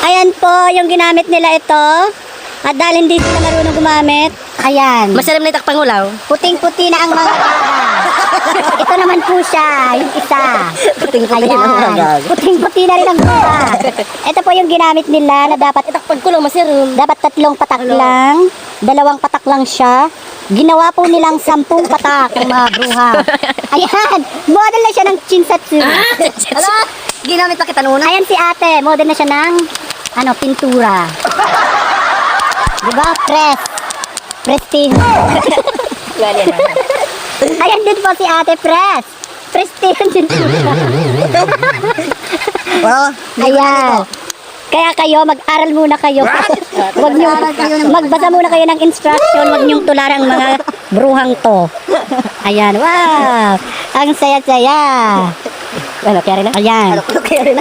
Ayan po, yung ginamit nila ito. At dahil hindi sila marunong gumamit, ayan. Masalim na itak pangulaw. Puting-puti na ang mga gaga. Ito naman po siya, yung isa. Puting-puti na ang mga gaga. Puting-puti na rin ang gaga. Ito po yung ginamit nila na dapat Itak pagkulang masirum. dapat 3 patak lang, 2 patak lang siya. Ginawa po nilang 10 patak ang mga bruha. Ayan, model na siya ng chinsatsu. Ala, ginamit pa kita noon. Ayan si ate, model na siya ng pintura. Diba? Prestige. Ayan din po si ate, Prestige din po. Ayan. Kaya kayo, mag-aral muna kayo. Wag niyo, magbasa muna kayo ng instruction. Wag niyong tularang mga bruhang to. Ayan, wow. Ang saya-saya. Ano, kaya rin na? Ayan. Kaya rin na?